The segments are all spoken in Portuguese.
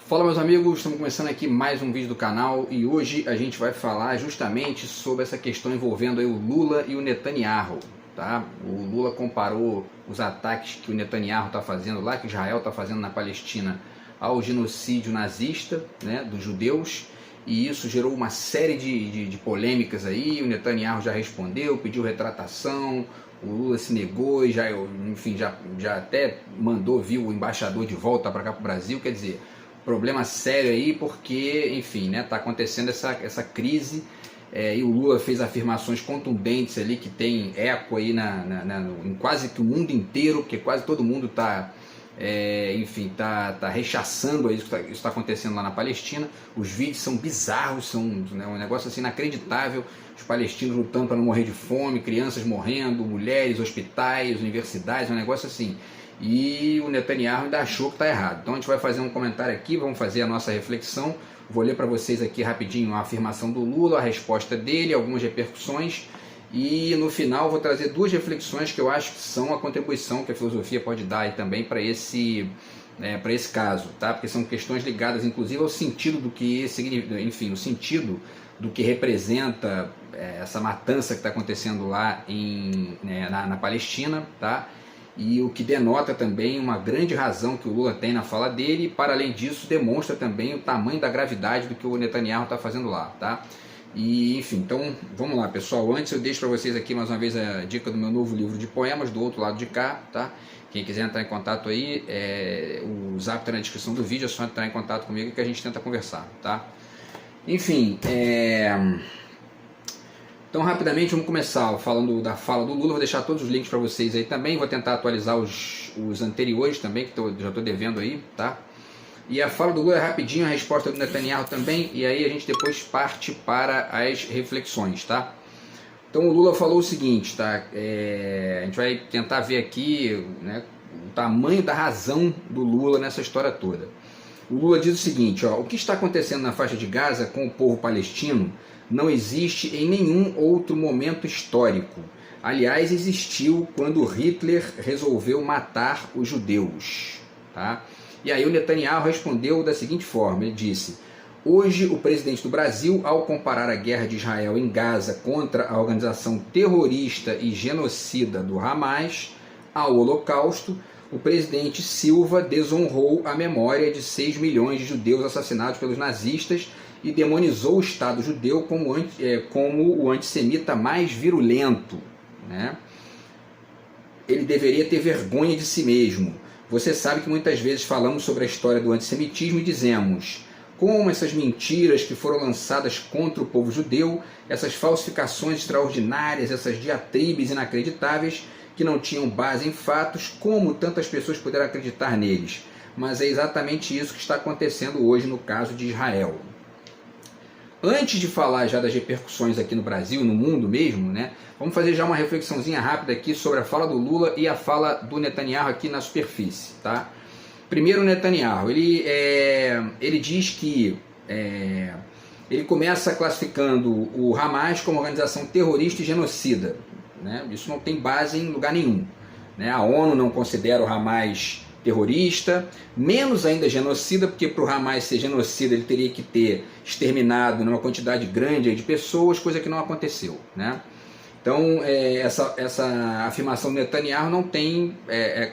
Fala meus amigos, estamos começando aqui mais um vídeo do canal e hoje a gente vai falar justamente sobre essa questão envolvendo aí o Lula e o Netanyahu, tá? O Lula comparou os ataques que o Netanyahu está fazendo lá, que Israel está fazendo na Palestina, ao genocídio nazista, né, dos judeus, e isso gerou uma série de polêmicas aí. O Netanyahu já respondeu, pediu retratação, o Lula se negou e já até mandou vir o embaixador de volta para cá para o Brasil. Quer dizer, problema sério aí, porque, enfim, né, tá acontecendo essa crise, e o Lula fez afirmações contundentes ali que tem eco aí em quase que o mundo inteiro, porque quase todo mundo tá rechaçando isso que está acontecendo lá na Palestina. Os vídeos são bizarros, são, né, um negócio assim inacreditável, os palestinos lutando para não morrer de fome, crianças morrendo, mulheres, hospitais, universidades, um negócio assim. E o Netanyahu ainda achou que está errado. Então a gente vai fazer um comentário aqui, vamos fazer a nossa reflexão. Vou ler para vocês aqui rapidinho a afirmação do Lula, a resposta dele, algumas repercussões. E no final vou trazer duas reflexões que eu acho que são a contribuição que a filosofia pode dar aí também para esse caso, tá? Porque são questões ligadas inclusive ao sentido do que significa, enfim, o sentido do que representa essa matança que está acontecendo lá na Palestina, tá? E o que denota também uma grande razão que o Lula tem na fala dele, e para além disso demonstra também o tamanho da gravidade do que o Netanyahu está fazendo lá, tá? E enfim, então vamos lá pessoal, antes eu deixo para vocês aqui mais uma vez a dica do meu novo livro de poemas, do outro lado de cá, tá? Quem quiser entrar em contato aí, o zap está na descrição do vídeo, é só entrar em contato comigo que a gente tenta conversar, tá? Enfim, então rapidamente vamos começar falando da fala do Lula. Vou deixar todos os links para vocês aí também, vou tentar atualizar os anteriores também, que já estou devendo aí, tá? E a fala do Lula é rapidinho, a resposta do Netanyahu também, e aí a gente depois parte para as reflexões, tá? Então o Lula falou o seguinte, tá? A gente vai tentar ver aqui, né, o tamanho da razão do Lula nessa história toda. O Lula diz o seguinte, ó: o que está acontecendo na faixa de Gaza com o povo palestino não existe em nenhum outro momento histórico. Aliás, existiu quando Hitler resolveu matar os judeus, tá? E aí o Netanyahu respondeu da seguinte forma, ele disse: hoje o presidente do Brasil, ao comparar a guerra de Israel em Gaza contra a organização terrorista e genocida do Hamas ao Holocausto, o presidente Silva desonrou a memória de 6 milhões de judeus assassinados pelos nazistas e demonizou o Estado judeu como o antissemita mais virulento, né? Ele deveria ter vergonha de si mesmo. Você sabe que muitas vezes falamos sobre a história do antissemitismo e dizemos como essas mentiras que foram lançadas contra o povo judeu, essas falsificações extraordinárias, essas diatribes inacreditáveis que não tinham base em fatos, como tantas pessoas puderam acreditar neles. Mas é exatamente isso que está acontecendo hoje no caso de Israel. Antes de falar já das repercussões aqui no Brasil, no mundo mesmo, né, vamos fazer já uma reflexãozinha rápida aqui sobre a fala do Lula e a fala do Netanyahu aqui na superfície, tá? Primeiro o Netanyahu, ele diz que ele começa classificando o Hamas como organização terrorista e genocida, né? Isso não tem base em lugar nenhum, né? A ONU não considera o Hamas terrorista, menos ainda genocida, porque para o Hamas ser genocida ele teria que ter exterminado uma quantidade grande de pessoas, coisa que não aconteceu, né? Então essa afirmação do Netanyahu não tem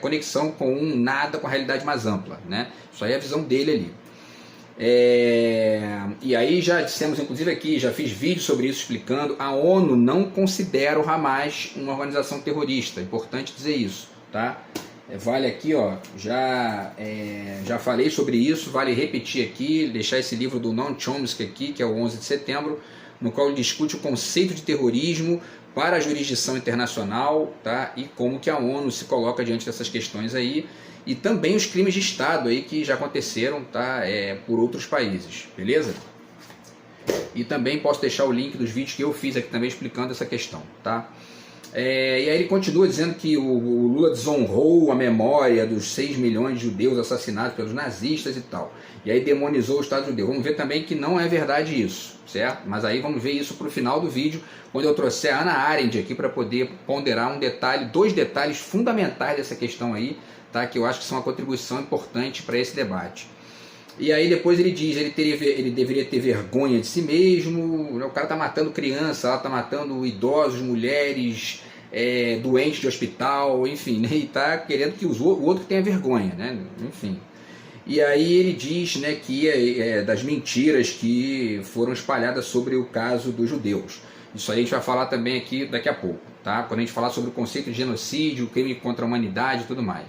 conexão com nada com a realidade mais ampla, né? Isso aí é a visão dele ali. E aí já dissemos inclusive aqui, já fiz vídeo sobre isso explicando, a ONU não considera o Hamas uma organização terrorista, é importante dizer isso, tá? Vale aqui, ó, já falei sobre isso, vale repetir aqui, deixar esse livro do Noam Chomsky aqui, que é o 11 de setembro, no qual ele discute o conceito de terrorismo para a jurisdição internacional, tá? E como que a ONU se coloca diante dessas questões aí, e também os crimes de Estado aí que já aconteceram, tá? Por outros países, beleza? E também posso deixar o link dos vídeos que eu fiz aqui também explicando essa questão, tá? E aí ele continua dizendo que o Lula desonrou a memória dos 6 milhões de judeus assassinados pelos nazistas e tal. E aí demonizou o Estado judeu. Vamos ver também que não é verdade isso, certo? Mas aí vamos ver isso para o final do vídeo, quando eu trouxer a Hannah Arendt aqui para poder ponderar dois detalhes fundamentais dessa questão aí, tá? Que eu acho que são uma contribuição importante para esse debate. E aí depois ele diz, ele deveria ter vergonha de si mesmo, o cara tá matando criança, ela tá matando idosos, mulheres, doentes de hospital, enfim, né? E tá querendo que o outro tenha vergonha, né? Enfim. E aí ele diz, né, que das mentiras que foram espalhadas sobre o caso dos judeus. Isso aí a gente vai falar também aqui daqui a pouco, tá? Quando a gente falar sobre o conceito de genocídio, crime contra a humanidade e tudo mais.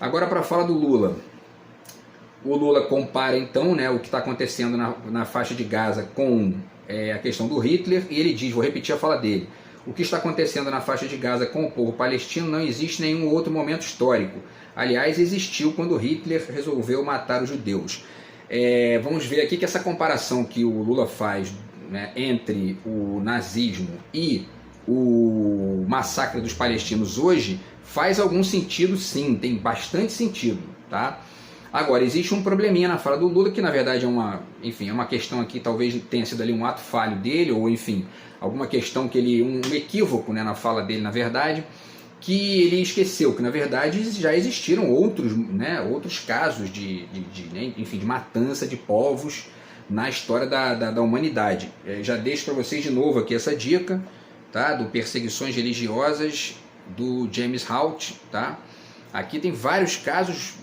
Agora para a fala do Lula. O Lula compara então, né, o que está acontecendo na faixa de Gaza com a questão do Hitler, e ele diz, vou repetir a fala dele, o que está acontecendo na faixa de Gaza com o povo palestino não existe em nenhum outro momento histórico. Aliás, existiu quando Hitler resolveu matar os judeus. Vamos ver aqui que essa comparação que o Lula faz, né, entre o nazismo e o massacre dos palestinos hoje faz algum sentido, sim, tem bastante sentido, tá? Agora, existe um probleminha na fala do Lula, que na verdade é uma questão aqui, talvez tenha sido ali um ato falho dele, ou enfim, alguma questão que um equívoco, né, na fala dele, na verdade, que ele esqueceu, que na verdade já existiram outros casos de matança de povos na história da humanidade. Já deixo para vocês de novo aqui essa dica, tá, do Perseguições Religiosas, do James Hout, tá? Aqui tem vários casos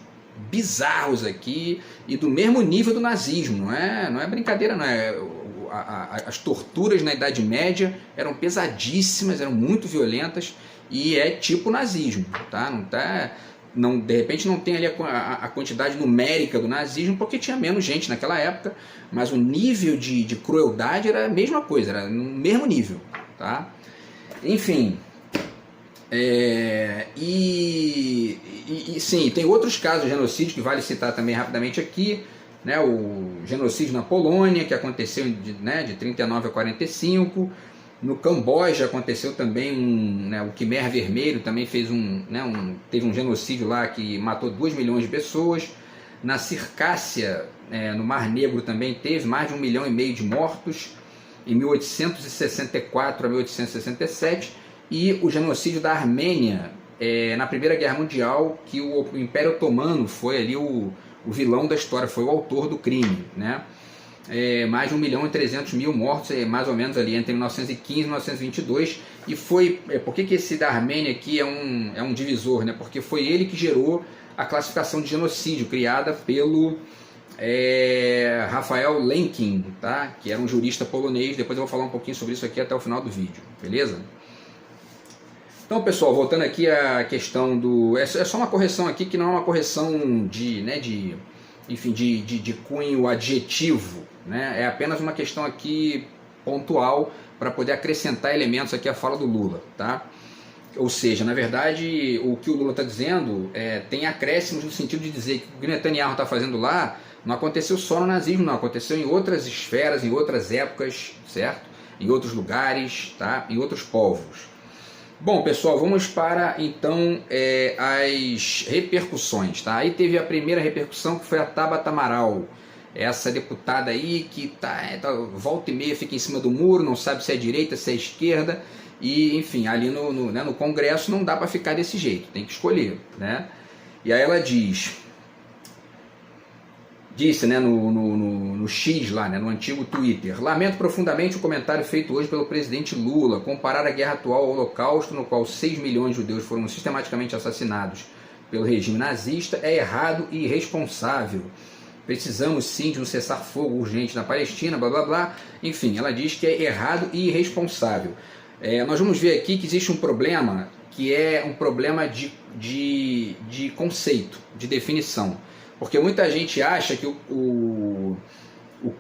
bizarros aqui e do mesmo nível do nazismo, não é brincadeira, não é? As torturas na Idade Média eram pesadíssimas, eram muito violentas e é tipo nazismo, tá? De repente não tem ali a quantidade numérica do nazismo porque tinha menos gente naquela época, mas o nível de crueldade era a mesma coisa, era no mesmo nível, tá? Enfim. Sim, tem outros casos de genocídio que vale citar também rapidamente aqui, né? O genocídio na Polônia, que aconteceu de 39 a 45, no Camboja aconteceu também o Khmer Vermelho também teve um genocídio lá que matou 2 milhões de pessoas. Na Circácia, no Mar Negro também teve mais de 1,5 milhão de mortos em 1864 a 1867. E o genocídio da Armênia na Primeira Guerra Mundial, que o Império Otomano foi ali o vilão da história, foi o autor do crime, né? Mais de 1.300.000 mortos, mais ou menos ali entre 1915 e 1922, e foi, por que esse da Armênia aqui é um divisor, né? Porque foi ele que gerou a classificação de genocídio criada pelo Rafael Lemkin, tá? Que era um jurista polonês. Depois eu vou falar um pouquinho sobre isso aqui até o final do vídeo, beleza? Então, pessoal, voltando aqui à questão do... É só uma correção aqui, que não é uma correção de cunho adjetivo, né? É apenas uma questão aqui pontual para poder acrescentar elementos aqui à fala do Lula, tá? Ou seja, na verdade, o que o Lula está dizendo tem acréscimos no sentido de dizer que o que o Netanyahu está fazendo lá não aconteceu só no nazismo, não. Aconteceu em outras esferas, em outras épocas, certo? Em outros lugares, tá? Em outros povos. Bom, pessoal, vamos para então as repercussões, tá? Aí teve a primeira repercussão, que foi a Tabata Amaral, essa deputada aí que volta e meia fica em cima do muro, não sabe se é direita, se é esquerda, e enfim, ali no Congresso não dá para ficar desse jeito, tem que escolher, né? E aí ela disse, né, no X lá, né, no antigo Twitter: lamento profundamente o comentário feito hoje pelo presidente Lula. Comparar a guerra atual ao Holocausto, no qual 6 milhões de judeus foram sistematicamente assassinados pelo regime nazista, é errado e irresponsável. Precisamos sim de um cessar-fogo urgente na Palestina, blá blá blá. Enfim, ela diz que é errado e irresponsável. Nós vamos ver aqui que existe um problema, que é um problema de conceito, de definição. Porque muita gente acha que o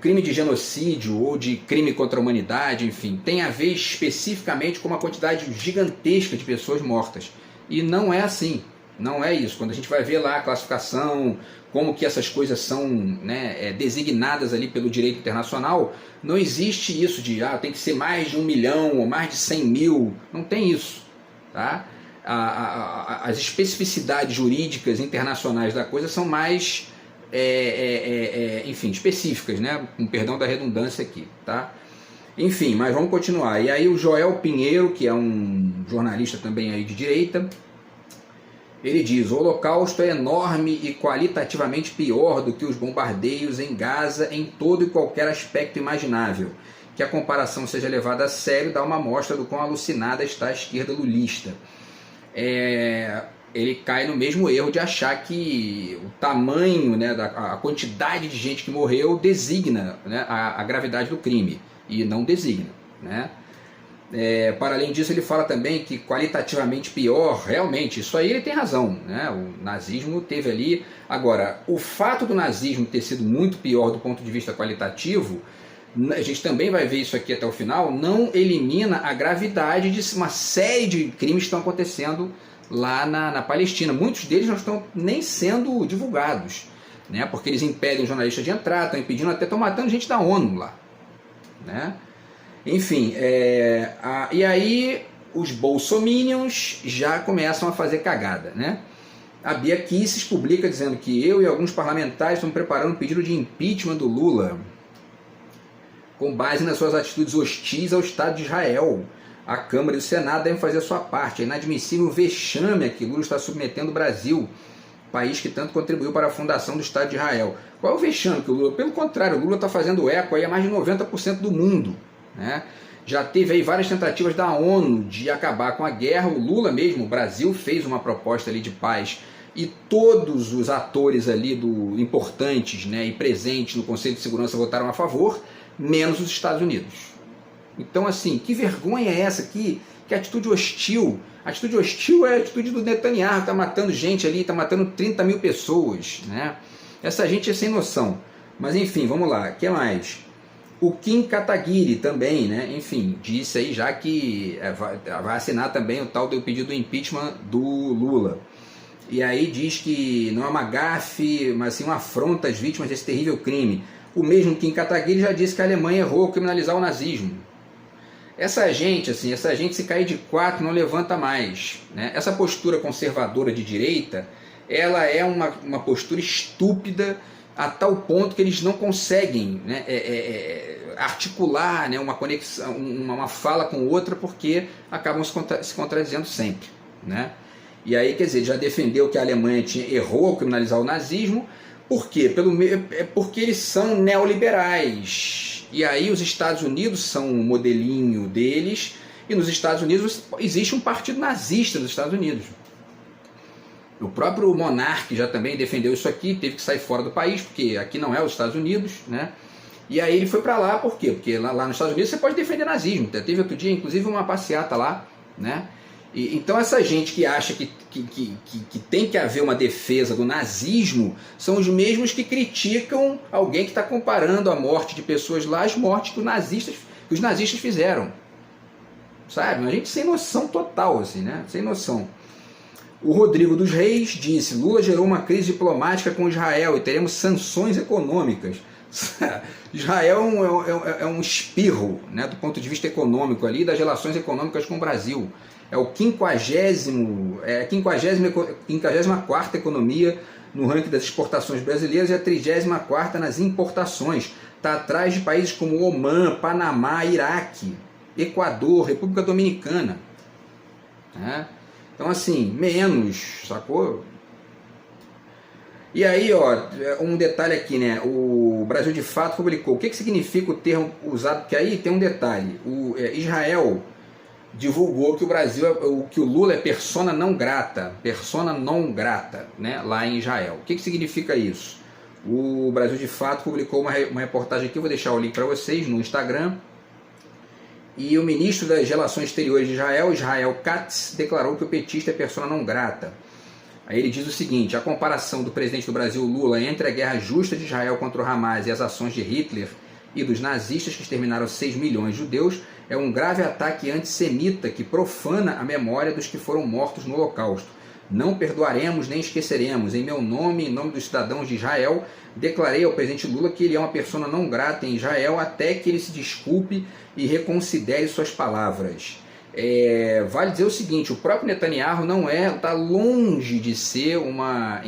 crime de genocídio ou de crime contra a humanidade, enfim, tem a ver especificamente com uma quantidade gigantesca de pessoas mortas. E não é assim, não é isso. Quando a gente vai ver lá a classificação, como que essas coisas são, né, designadas ali pelo direito internacional, não existe isso de tem que ser mais de 1 milhão ou mais de 100 mil, não tem isso, tá? As especificidades jurídicas internacionais da coisa são mais, enfim, específicas, né? Com perdão da redundância aqui, tá? Enfim, mas vamos continuar. E aí o Joel Pinheiro, que é um jornalista também aí de direita, Ele diz: o Holocausto é enorme e qualitativamente pior do que os bombardeios em Gaza em todo e qualquer aspecto imaginável. Que a comparação seja levada a sério dá uma amostra do quão alucinada está a esquerda lulista. Ele cai no mesmo erro de achar que o tamanho, né, a quantidade de gente que morreu designa, né, a gravidade do crime, e não designa, né? Para além disso, ele fala também que qualitativamente pior, realmente, isso aí ele tem razão, né? O nazismo teve ali. Agora, o fato do nazismo ter sido muito pior do ponto de vista qualitativo, a gente também vai ver isso aqui até o final, não elimina a gravidade de uma série de crimes que estão acontecendo lá na Palestina. Muitos deles não estão nem sendo divulgados, né? Porque eles impedem os jornalistas de entrar, estão impedindo, até estão matando gente da ONU lá, né? Enfim, e aí os bolsominions já começam a fazer cagada, né? A Bia Kicis publica dizendo que eu e alguns parlamentares estamos preparando um pedido de impeachment do Lula com base nas suas atitudes hostis ao Estado de Israel. A Câmara e o Senado devem fazer a sua parte. É inadmissível o vexame a que Lula está submetendo o Brasil, país que tanto contribuiu para a fundação do Estado de Israel. Qual é o vexame que o Lula... Pelo contrário, o Lula está fazendo eco aí a mais de 90% do mundo, né? Já teve aí várias tentativas da ONU de acabar com a guerra. O Lula mesmo, o Brasil, fez uma proposta ali de paz e todos os atores ali importantes, né, e presentes no Conselho de Segurança votaram a favor, menos os Estados Unidos. Então, assim, que vergonha é essa? Que atitude hostil. A atitude hostil é a atitude do Netanyahu, está matando gente ali, está matando 30 mil pessoas, né? Essa gente é sem noção. Mas enfim, vamos lá, o que mais? O Kim Kataguiri também, né? Enfim, disse aí já que vai assinar também o tal do pedido do impeachment do Lula. E aí diz que não é uma gafe, mas sim uma afronta às vítimas desse terrível crime. O mesmo Kim Kataguiri já disse que a Alemanha errou ao criminalizar o nazismo. Essa gente se cair de quatro não levanta mais, né? Essa postura conservadora de direita, ela é uma postura estúpida a tal ponto que eles não conseguem, né, articular, né, uma conexão, uma fala com outra, porque acabam se contradizendo sempre, né? E aí, quer dizer, já defendeu que a Alemanha errou ao criminalizar o nazismo. Por quê? Porque eles são neoliberais. E aí os Estados Unidos são um modelinho deles, e nos Estados Unidos existe um partido nazista nos Estados Unidos. O próprio Monark já também defendeu isso aqui, teve que sair fora do país, porque aqui não é os Estados Unidos, né? E aí ele foi para lá, por quê? Porque lá nos Estados Unidos você pode defender nazismo. Teve outro dia, inclusive, uma passeata lá, né? Então essa gente que acha que tem que haver uma defesa do nazismo são os mesmos que criticam alguém que está comparando a morte de pessoas lá às mortes que os nazistas fizeram. Sabe? Uma gente sem noção total, assim, né? Sem noção. O Rodrigo dos Reis disse: Lula gerou uma crise diplomática com Israel e teremos sanções econômicas. Israel é um espirro, né, do ponto de vista econômico ali, das relações econômicas com o Brasil. É o 54ª economia no ranking das exportações brasileiras e a 34ª nas importações. Está atrás de países como Omã, Panamá, Iraque, Equador, República Dominicana. Né? Então, assim, menos, sacou? E aí, ó, um detalhe aqui, né? O Brasil de Fato publicou. O que significa o termo usado? Porque aí tem um detalhe. Israel divulgou que que o Lula é persona não grata, né, lá em Israel. O que significa isso? O Brasil de Fato publicou uma reportagem aqui, vou deixar o link para vocês no Instagram. E o ministro das Relações Exteriores de Israel, Israel Katz, declarou que o petista é persona não grata. Aí ele diz o seguinte: a comparação do presidente do Brasil, Lula, entre a guerra justa de Israel contra o Hamas e as ações de Hitler e dos nazistas que exterminaram 6 milhões de judeus é um grave ataque antissemita que profana a memória dos que foram mortos no Holocausto. Não perdoaremos nem esqueceremos. Em meu nome, em nome dos cidadãos de Israel, declarei ao presidente Lula que ele é uma persona não grata em Israel até que ele se desculpe e reconsidere suas palavras. Vale dizer o seguinte: o próprio Netanyahu está longe de ser uma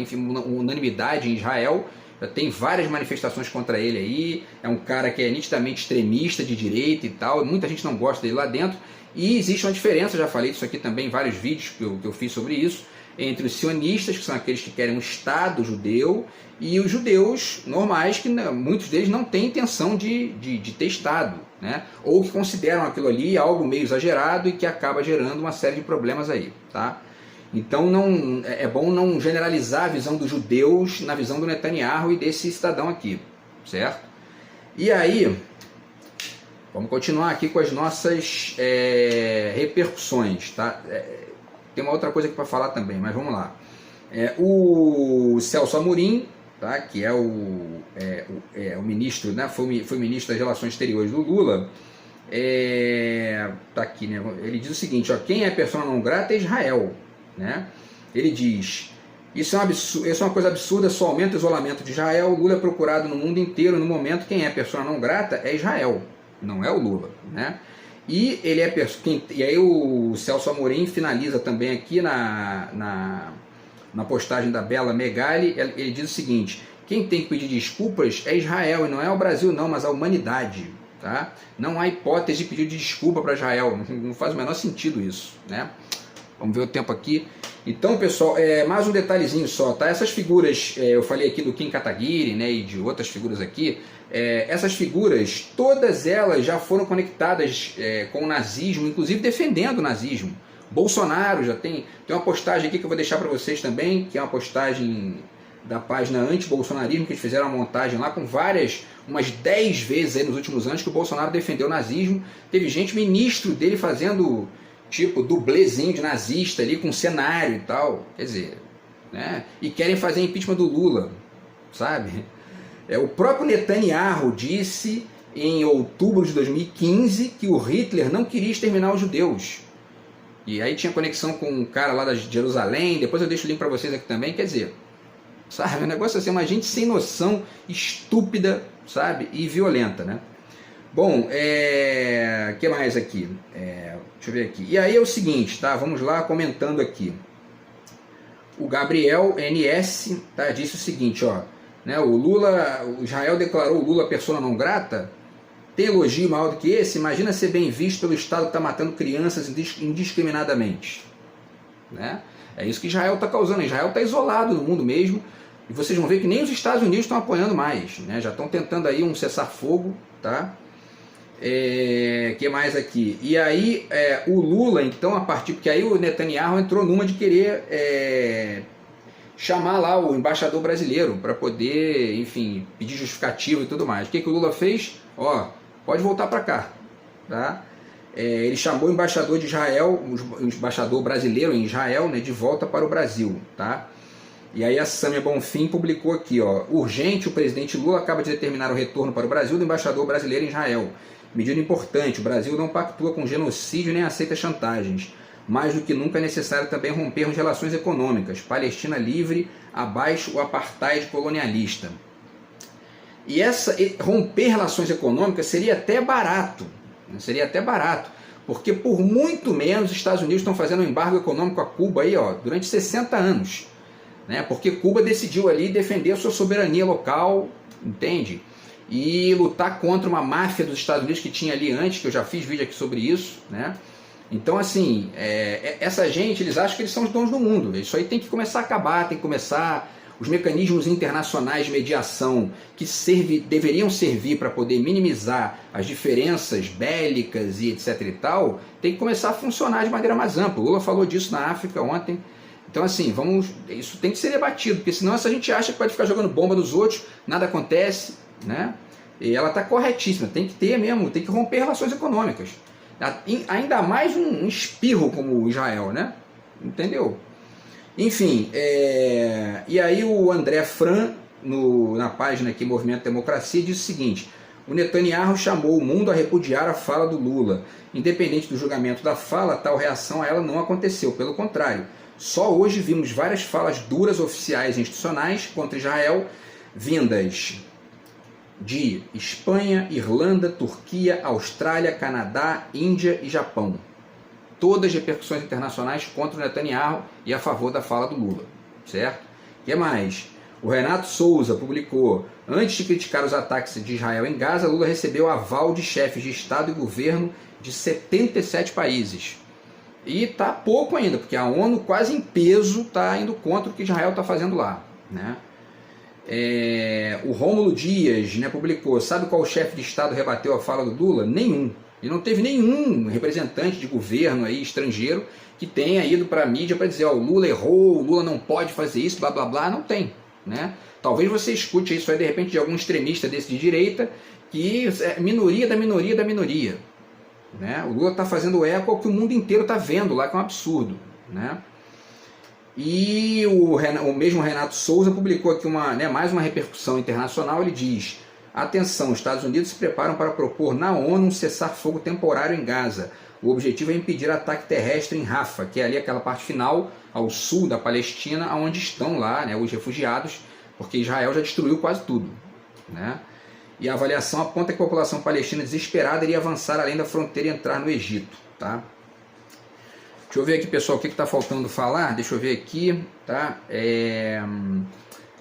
unanimidade em Israel. Tem várias manifestações contra ele aí, é um cara que é nitidamente extremista de direita e tal, muita gente não gosta dele lá dentro, e existe uma diferença, já falei disso aqui também em vários vídeos que eu fiz sobre isso, entre os sionistas, que são aqueles que querem um Estado judeu, e os judeus normais, que muitos deles não têm intenção de ter Estado, né? Ou que consideram aquilo ali algo meio exagerado e que acaba gerando uma série de problemas aí, tá? Então é bom não generalizar a visão dos judeus na visão do Netanyahu e desse cidadão aqui, certo? E aí, vamos continuar aqui com as nossas repercussões, tá? Tem uma outra coisa aqui para falar também, mas vamos lá. O Celso Amorim, tá? Que é o ministro, né? Foi ministro das Relações Exteriores do Lula. Tá aqui, né? Ele diz o seguinte, ó, quem é persona não grata é Israel, né? Ele diz: isso é uma coisa absurda, só aumenta o isolamento de Israel. O Lula é procurado no mundo inteiro. No momento, quem é persona não grata é Israel, não é o Lula, né? E e aí o Celso Amorim finaliza também aqui na postagem da Bela Megali. Ele diz o seguinte: quem tem que pedir desculpas é Israel, e não é o Brasil não, mas a humanidade, tá? Não há hipótese de pedir desculpa para Israel, não faz o menor sentido isso, né? Vamos ver o tempo aqui. Então, pessoal, mais um detalhezinho só, tá? Essas figuras, eu falei aqui do Kim Kataguiri, né, e de outras figuras aqui. Essas figuras, todas elas já foram conectadas com o nazismo, inclusive defendendo o nazismo. Bolsonaro já tem uma postagem aqui que eu vou deixar para vocês também, que é uma postagem da página Anti-Bolsonarismo, que eles fizeram uma montagem lá com umas 10 vezes aí nos últimos anos que o Bolsonaro defendeu o nazismo. Teve gente, ministro dele, fazendo tipo dublezinho de nazista ali com cenário e tal, quer dizer, né? E querem fazer impeachment do Lula, sabe? O próprio Netanyahu disse em outubro de 2015 que o Hitler não queria exterminar os judeus. E aí tinha conexão com um cara lá de Jerusalém, depois eu deixo o link para vocês aqui também, quer dizer, sabe, um negócio assim, uma gente sem noção, estúpida, sabe, e violenta, né? Bom, que mais aqui? Deixa eu ver aqui. E aí é o seguinte, tá? Vamos lá, comentando aqui. O Gabriel NS, tá, disse o seguinte, ó, né? O Israel declarou o Lula persona não grata. Tem elogio maior do que esse? Imagina ser bem visto pelo Estado que está matando crianças indiscriminadamente, né? É isso que Israel está causando. Israel está isolado no mundo mesmo. E vocês vão ver que nem os Estados Unidos estão apoiando mais, né? Já estão tentando aí um cessar-fogo, tá? Que mais aqui? E aí o Lula, então, porque aí o Netanyahu entrou numa de querer chamar lá o embaixador brasileiro para poder, enfim, pedir justificativo e tudo mais. O que o Lula fez? Ó, pode voltar para cá, tá? Ele chamou o embaixador de Israel, o embaixador brasileiro em Israel, né, de volta para o Brasil, tá? E aí a Sâmia Bonfim publicou aqui, ó, urgente, o presidente Lula acaba de determinar o retorno para o Brasil do embaixador brasileiro em Israel. Medida importante, o Brasil não pactua com genocídio nem aceita chantagens. Mais do que nunca é necessário também rompermos relações econômicas. Palestina livre, abaixo o apartheid colonialista. E romper relações econômicas seria até barato. Seria até barato. Porque por muito menos os Estados Unidos estão fazendo um embargo econômico a Cuba aí, ó, durante 60 anos. Né? Porque Cuba decidiu ali defender a sua soberania local, entende? E lutar contra uma máfia dos Estados Unidos que tinha ali antes, que eu já fiz vídeo aqui sobre isso, né? Então, assim, essa gente, eles acham que eles são os donos do mundo. Isso aí tem que começar a acabar, tem que começar os mecanismos internacionais de mediação que deveriam servir para poder minimizar as diferenças bélicas e etc e tal, tem que começar a funcionar de maneira mais ampla. O Lula falou disso na África ontem. Então, assim, isso tem que ser debatido, porque senão essa gente acha que pode ficar jogando bomba nos outros, nada acontece, né? E ela está corretíssima, tem que ter mesmo, tem que romper relações econômicas. Ainda mais um espirro como o Israel, né? Entendeu? Enfim, e aí o André Fran, na página aqui Movimento Democracia, diz o seguinte: o Netanyahu chamou o mundo a repudiar a fala do Lula. Independente do julgamento da fala, tal reação a ela não aconteceu, pelo contrário. Só hoje vimos várias falas duras oficiais e institucionais contra Israel, vindas de Espanha, Irlanda, Turquia, Austrália, Canadá, Índia e Japão. Todas repercussões internacionais contra o Netanyahu e a favor da fala do Lula, certo? O que mais? O Renato Souza publicou: antes de criticar os ataques de Israel em Gaza, Lula recebeu aval de chefes de Estado e governo de 77 países. E está pouco ainda, porque a ONU quase em peso está indo contra o que Israel está fazendo lá, né? O Rômulo Dias, né, publicou: sabe qual chefe de Estado rebateu a fala do Lula? Nenhum. E não teve nenhum representante de governo aí, estrangeiro, que tenha ido para a mídia para dizer: ó, o Lula errou, o Lula não pode fazer isso, blá blá blá. Não tem, né? Talvez você escute isso aí de repente de algum extremista desse de direita, que é minoria da minoria da minoria, né? O Lula está fazendo eco ao que o mundo inteiro está vendo lá, que é um absurdo, né? E o mesmo Renato Souza publicou aqui mais uma repercussão internacional. Ele diz: atenção, os Estados Unidos se preparam para propor na ONU um cessar-fogo temporário em Gaza. O objetivo é impedir ataque terrestre em Rafah, que é ali aquela parte final, ao sul da Palestina, onde estão lá, né, os refugiados, porque Israel já destruiu quase tudo, né? E a avaliação aponta que a população palestina desesperada iria avançar além da fronteira e entrar no Egito, tá? Deixa eu ver aqui, pessoal, o que está faltando falar. Deixa eu ver aqui, tá?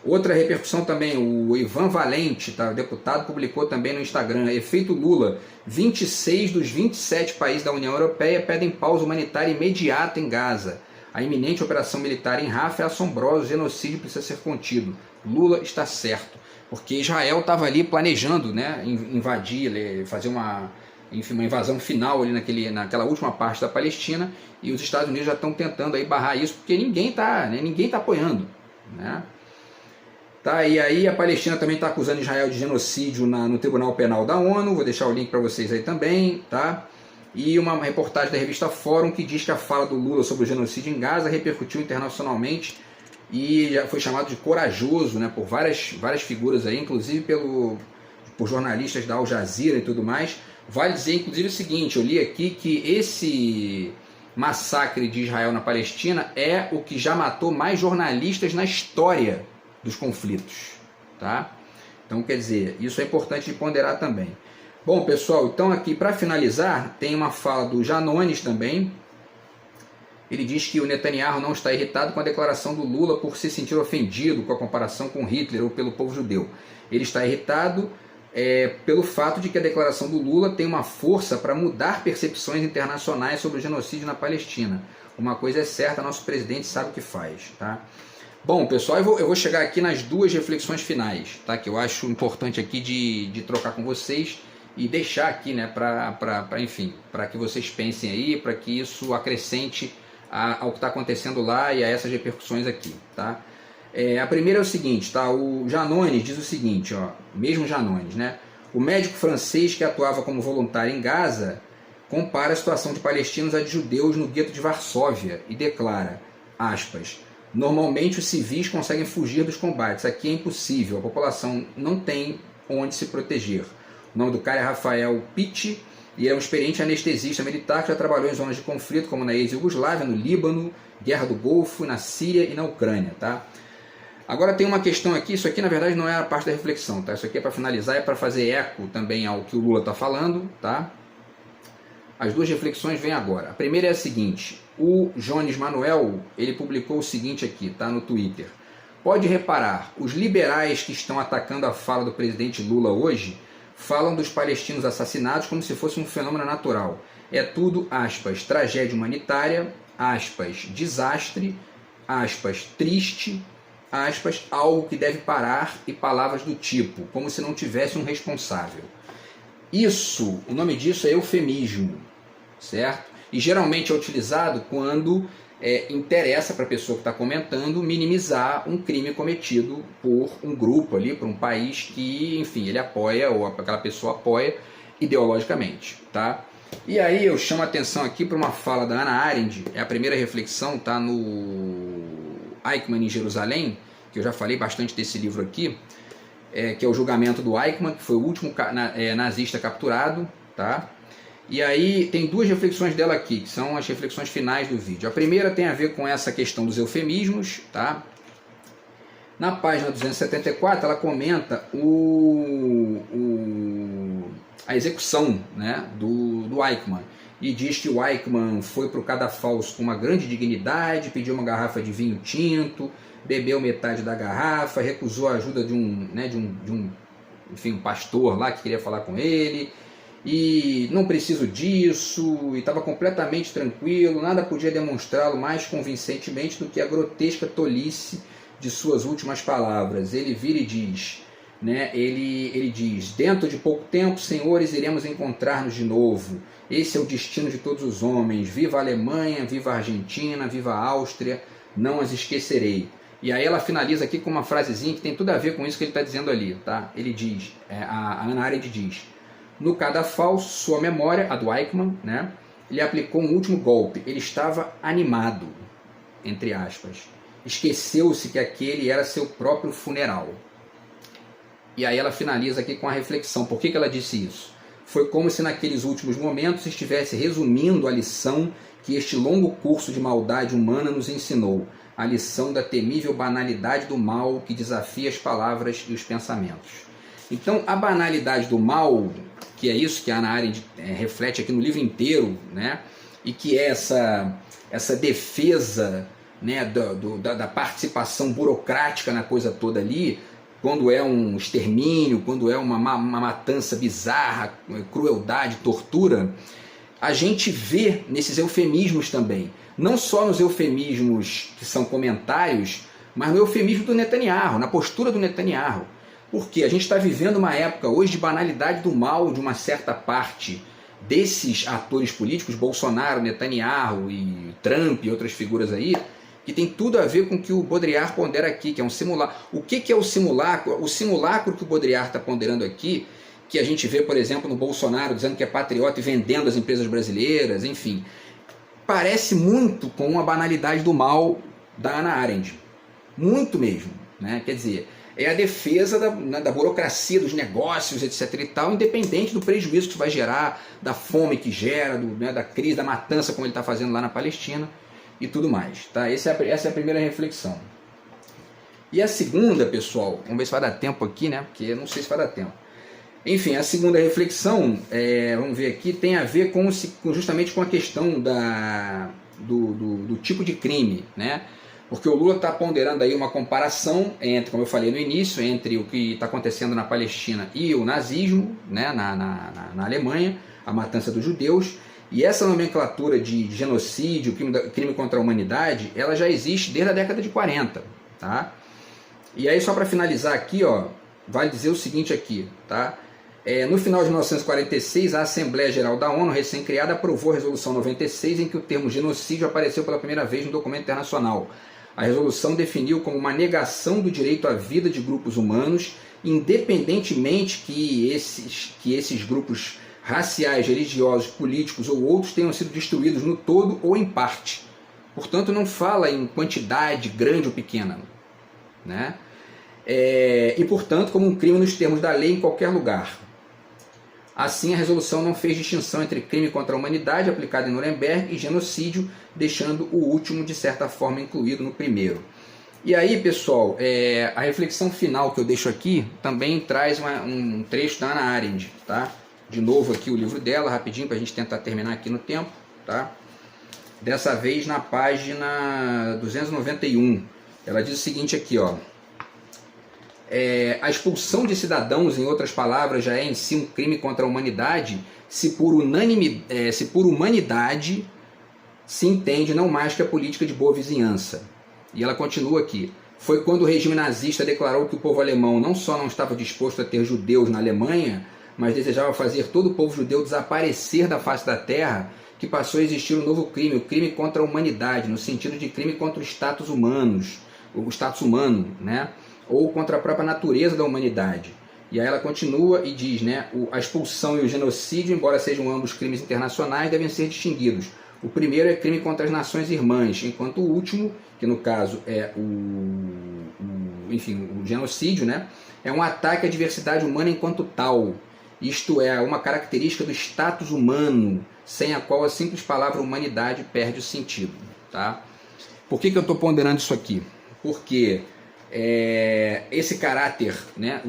Outra repercussão também, o Ivan Valente, tá? O deputado, publicou também no Instagram: efeito Lula, 26 dos 27 países da União Europeia pedem pausa humanitária imediata em Gaza. A iminente operação militar em Rafah é assombrosa, o genocídio precisa ser contido. Lula está certo, porque Israel estava ali planejando, né, invadir, fazer uma invasão final ali naquela última parte da Palestina, e os Estados Unidos já estão tentando aí barrar isso, porque ninguém está apoiando, né? Tá, e aí a Palestina também está acusando Israel de genocídio no Tribunal Penal da ONU. Vou deixar o link para vocês aí também, tá? E uma reportagem da revista Fórum que diz que a fala do Lula sobre o genocídio em Gaza repercutiu internacionalmente e já foi chamado de corajoso, né, por várias figuras aí, inclusive por jornalistas da Al Jazeera e tudo mais. Vale dizer, inclusive, o seguinte: eu li aqui que esse massacre de Israel na Palestina é o que já matou mais jornalistas na história dos conflitos, tá? Então, quer dizer, isso é importante de ponderar também. Bom, pessoal, então aqui para finalizar, tem uma fala do Janones também. Ele diz que o Netanyahu não está irritado com a declaração do Lula por se sentir ofendido com a comparação com Hitler ou pelo povo judeu. Ele está irritado pelo fato de que a declaração do Lula tem uma força para mudar percepções internacionais sobre o genocídio na Palestina. Uma coisa é certa, nosso presidente sabe o que faz, tá? Bom, pessoal, eu vou chegar aqui nas duas reflexões finais, tá? Que eu acho importante aqui de trocar com vocês e deixar aqui, né, para que vocês pensem aí, para que isso acrescente ao que está acontecendo lá e a essas repercussões aqui, tá? A primeira é o seguinte, tá? O Janones diz o seguinte, ó, mesmo Janones, né? O médico francês que atuava como voluntário em Gaza compara a situação de palestinos à de judeus no gueto de Varsóvia e declara, aspas, normalmente os civis conseguem fugir dos combates, aqui é impossível, a população não tem onde se proteger. O nome do cara é Rafael Pitti e é um experiente anestesista militar que já trabalhou em zonas de conflito como na ex-Iugoslávia, no Líbano, Guerra do Golfo, na Síria e na Ucrânia, tá? Agora tem uma questão aqui, isso aqui na verdade não é a parte da reflexão, tá? Isso aqui é para finalizar, é para fazer eco também ao que o Lula está falando, tá? As duas reflexões vêm agora. A primeira é a seguinte: o Jones Manuel, ele publicou o seguinte aqui, tá, no Twitter. Pode reparar, os liberais que estão atacando a fala do presidente Lula hoje falam dos palestinos assassinados como se fosse um fenômeno natural. É tudo, aspas, tragédia humanitária, aspas, desastre, aspas, triste, aspas, algo que deve parar e palavras do tipo, como se não tivesse um responsável. Isso, o nome disso é eufemismo, certo? E geralmente é utilizado quando interessa para a pessoa que está comentando minimizar um crime cometido por um grupo ali, por um país que, enfim, ele apoia ou aquela pessoa apoia ideologicamente, tá? E aí eu chamo a atenção aqui para uma fala da Hannah Arendt, é a primeira reflexão, tá no Eichmann em Jerusalém, que eu já falei bastante desse livro aqui, que é o julgamento do Eichmann, que foi o último nazista capturado, tá? E aí tem duas reflexões dela aqui, que são as reflexões finais do vídeo. A primeira tem a ver com essa questão dos eufemismos, tá? Na página 274 ela comenta a execução, né, do Eichmann. E diz que o Eichmann foi para o cadafalso com uma grande dignidade, pediu uma garrafa de vinho tinto, bebeu metade da garrafa, recusou a ajuda de um pastor lá que queria falar com ele. e não preciso disso, e estava completamente tranquilo, nada podia demonstrá-lo mais convincentemente do que a grotesca tolice de suas últimas palavras. Ele vira e diz, né, ele diz: dentro de pouco tempo, senhores, iremos encontrar-nos de novo. Esse é o destino de todos os homens. Viva a Alemanha, viva a Argentina, viva a Áustria, não as esquecerei. E aí ela finaliza aqui com uma frasezinha que tem tudo a ver com isso que ele está dizendo ali, tá? Ele diz, a Hannah Arendt diz: no cadafal, sua memória, a do Eichmann, né, ele aplicou um último golpe. Ele estava animado, entre aspas. Esqueceu-se que aquele era seu próprio funeral. E aí ela finaliza aqui com a reflexão. Por que ela disse isso? Foi como se naqueles últimos momentos estivesse resumindo a lição que este longo curso de maldade humana nos ensinou. A lição da temível banalidade do mal que desafia as palavras e os pensamentos. Então, a banalidade do mal, que é isso que a Hannah Arendt reflete aqui no livro inteiro, né? E que é essa defesa, né, da participação burocrática na coisa toda ali, quando é um extermínio, quando é uma matança bizarra, crueldade, tortura, a gente vê nesses eufemismos também. Não só nos eufemismos que são comentários, mas no eufemismo do Netanyahu, na postura do Netanyahu. Porque a gente está vivendo uma época hoje de banalidade do mal de uma certa parte desses atores políticos, Bolsonaro, Netanyahu e Trump e outras figuras aí, que tem tudo a ver com o que o Baudrillard pondera aqui, que é um simulacro. O que é o simulacro? O simulacro que o Baudrillard está ponderando aqui, que a gente vê, por exemplo, no Bolsonaro dizendo que é patriota e vendendo as empresas brasileiras, enfim, parece muito com a banalidade do mal da Hannah Arendt. Muito mesmo, né? Quer dizer, é a defesa da burocracia, dos negócios, etc. e tal, independente do prejuízo que isso vai gerar, da fome que gera, da crise, da matança, como ele está fazendo lá na Palestina, e tudo mais, tá? Essa é a primeira reflexão. E a segunda, pessoal, vamos ver se vai dar tempo aqui, né? Porque eu não sei se vai dar tempo. Enfim, a segunda reflexão, vamos ver aqui, tem a ver justamente com a questão do tipo de crime, né? Porque o Lula está ponderando aí uma comparação entre, como eu falei no início, entre o que está acontecendo na Palestina e o nazismo, né? na Alemanha, a matança dos judeus. E essa nomenclatura de genocídio, crime contra a humanidade, ela já existe desde a década de 40, tá? E aí, só para finalizar aqui, ó, vale dizer o seguinte aqui, tá? No final de 1946, a Assembleia Geral da ONU, recém-criada, aprovou a Resolução 96, em que o termo genocídio apareceu pela primeira vez no documento internacional. A resolução definiu como uma negação do direito à vida de grupos humanos, independentemente que esses grupos raciais, religiosos, políticos ou outros tenham sido destruídos no todo ou em parte. Portanto, não fala em quantidade grande ou pequena, né? E, portanto, como um crime nos termos da lei em qualquer lugar. Assim, a resolução não fez distinção entre crime contra a humanidade, aplicado em Nuremberg, e genocídio, deixando o último, de certa forma, incluído no primeiro. E aí, pessoal, a reflexão final que eu deixo aqui também traz um trecho da Hannah Arendt, tá? De novo aqui o livro dela, rapidinho, para a gente tentar terminar aqui no tempo, tá? Dessa vez na página 291. Ela diz o seguinte aqui, ó. A expulsão de cidadãos, em outras palavras, já é em si um crime contra a humanidade, se por humanidade se entende não mais que a política de boa vizinhança. E ela continua aqui. Foi quando o regime nazista declarou que o povo alemão não só não estava disposto a ter judeus na Alemanha, mas desejava fazer todo o povo judeu desaparecer da face da terra, que passou a existir um novo crime, o crime contra a humanidade, no sentido de crime contra o status humano, né? Ou contra a própria natureza da humanidade. E aí ela continua e diz, né, a expulsão e o genocídio, embora sejam ambos crimes internacionais, devem ser distinguidos. O primeiro é crime contra as nações irmãs, enquanto o último, que no caso é o genocídio, né, é um ataque à diversidade humana enquanto tal. Isto é, uma característica do status humano, sem a qual a simples palavra humanidade perde o sentido. Tá? Por que eu estou ponderando isso aqui? Porque esse caráter, né,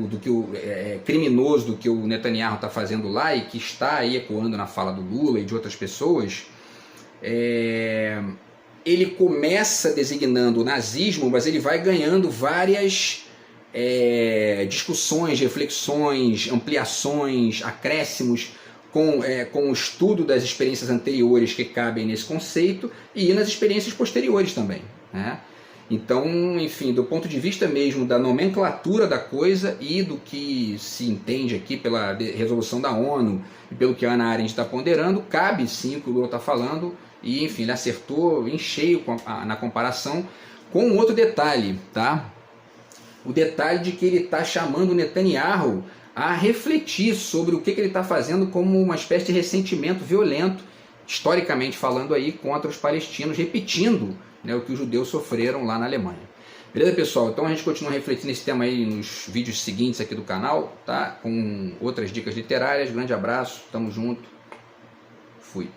criminoso do que o Netanyahu está fazendo lá e que está aí ecoando na fala do Lula e de outras pessoas, ele começa designando o nazismo, mas ele vai ganhando várias discussões, reflexões, ampliações, acréscimos com o estudo das experiências anteriores que cabem nesse conceito e nas experiências posteriores também, né? Então, enfim, do ponto de vista mesmo da nomenclatura da coisa e do que se entende aqui pela resolução da ONU e pelo que a Hannah Arendt está ponderando, cabe sim o que o Lula está falando e, enfim, ele acertou em cheio na comparação, com um outro detalhe, tá? O detalhe de que ele está chamando o Netanyahu a refletir sobre o que ele está fazendo como uma espécie de ressentimento violento, historicamente falando aí, contra os palestinos, repetindo, né, o que os judeus sofreram lá na Alemanha. Beleza, pessoal? Então a gente continua refletindo esse tema aí nos vídeos seguintes aqui do canal, tá? Com outras dicas literárias. Grande abraço, tamo junto, fui.